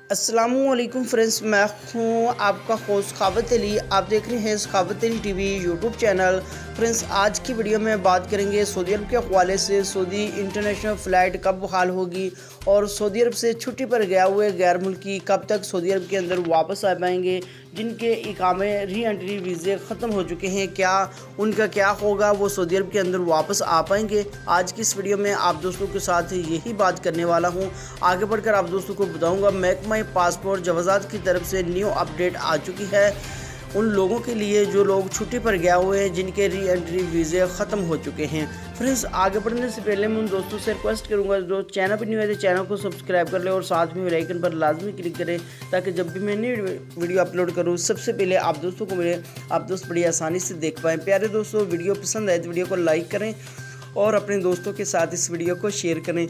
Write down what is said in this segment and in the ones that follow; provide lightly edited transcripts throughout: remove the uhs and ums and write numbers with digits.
अस्सलामुअलैकुम फ्रेंड्स, मैं हूँ आपका होस्ट ख़ावत अली। आप देख रहे हैं Khawat Ali TV YouTube channel. Friends, आज की वीडियो में बात करेंगे सऊदी अरब के हवाले से सऊदी इंटरनेशनल फ़्लाइट कब बहाल होगी और सऊदी अरब से छुट्टी पर गए हुए गैर मुल्की कब तक सऊदी अरब के अंदर वापस आ पाएंगे। जिनके इकामे री एंट्री वीज़े ख़त्म हो चुके हैं, क्या उनका क्या होगा, वो सऊदी अरब के अंदर वापस आ पाएंगे। आज की इस वीडियो में आप दोस्तों के साथ यही बात करने वाला हूँ। आगे बढ़कर आप दोस्तों को बताऊँगा महकमा पासपोर्ट जवाज़ात की तरफ से न्यू अपडेट आ चुकी है उन लोगों के लिए जो लोग छुट्टी पर गए हुए हैं, जिनके री एंट्री वीज़े ख़त्म हो चुके हैं। फ्रेंड्स, आगे बढ़ने से पहले मैं उन दोस्तों से रिक्वेस्ट करूंगा जो चैनल पर न्यू है तो चैनल को सब्सक्राइब कर ले और साथ में बेल आइकन पर लाजमी क्लिक करें ताकि जब भी मैं नई वीडियो अपलोड करूं सबसे पहले आप दोस्तों को मिले, आप दोस्त बड़ी आसानी से देख पाएँ। प्यारे दोस्तों, वीडियो पसंद आए तो वीडियो को लाइक करें और अपने दोस्तों के साथ इस वीडियो को शेयर करें।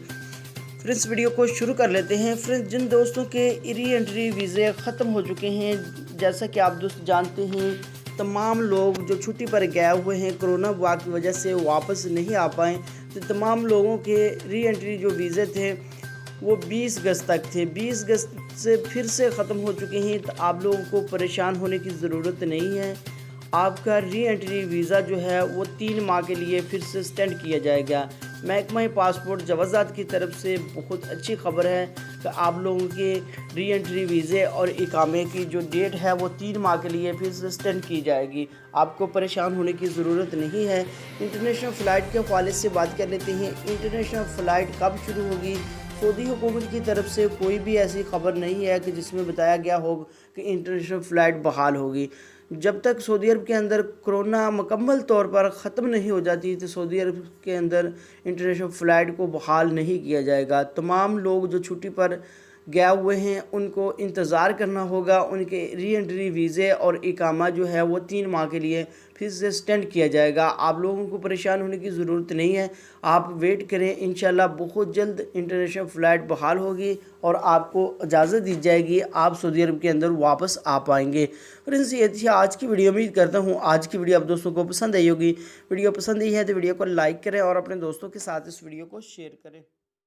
फ्रेंड्स, वीडियो को शुरू कर लेते हैं। फ्रेंड्स, जिन दोस्तों के री एंट्री वीज़े ख़त्म हो चुके हैं, जैसा कि आप दोस्त जानते हैं, तमाम लोग जो छुट्टी पर गए हुए हैं कोरोना वबा की वजह से वापस नहीं आ पाए, तो तमाम लोगों के री एंट्री जो वीज़े थे वो 20 अगस्त तक थे। 20 अगस्त से फिर से ख़त्म हो चुके हैं, तो आप लोगों को परेशान होने की ज़रूरत नहीं है। आपका री एंट्री वीज़ा जो है वो 3 माह के लिए फिर से एक्सटेंड किया जाएगा। महकमा पासपोर्ट जवाज़ात की तरफ से बहुत अच्छी खबर है कि आप लोगों के री एंट्री वीज़े और इकामे की जो डेट है वो 3 माह के लिए फिर से एक्सटेंड की जाएगी। आपको परेशान होने की ज़रूरत नहीं है। इंटरनेशनल फ़्लाइट के हवाले से बात कर लेते हैं। इंटरनेशनल फ़्लाइट कब शुरू होगी? सऊदी हुकूमत की तरफ से कोई भी ऐसी खबर नहीं है कि जिसमें बताया गया हो कि इंटरनेशनल फ़्लाइट बहाल होगी। जब तक सऊदी अरब के अंदर कोरोना मुकम्मल तौर पर ख़त्म नहीं हो जाती तो सऊदी अरब के अंदर इंटरनेशनल फ़्लाइट को बहाल नहीं किया जाएगा। तमाम लोग जो छुट्टी पर गए हुए हैं उनको इंतज़ार करना होगा। उनके री एंट्री वीज़े और इकामा जो है वो 3 माह के लिए फिर से एक्सटेंड किया जाएगा। आप लोगों को परेशान होने की ज़रूरत नहीं है, आप वेट करें। इंशाल्लाह बहुत जल्द इंटरनेशनल फ़्लाइट बहाल होगी और आपको इजाज़त दी जाएगी, आप सऊदी अरब के अंदर वापस आ पाएंगे। फ्रेंड्स, ये थी आज की वीडियो। उम्मीद करता हूँ आज की वीडियो आप दोस्तों को पसंद आई होगी। वीडियो पसंद आई है तो वीडियो को लाइक करें और अपने दोस्तों के साथ इस वीडियो को शेयर करें।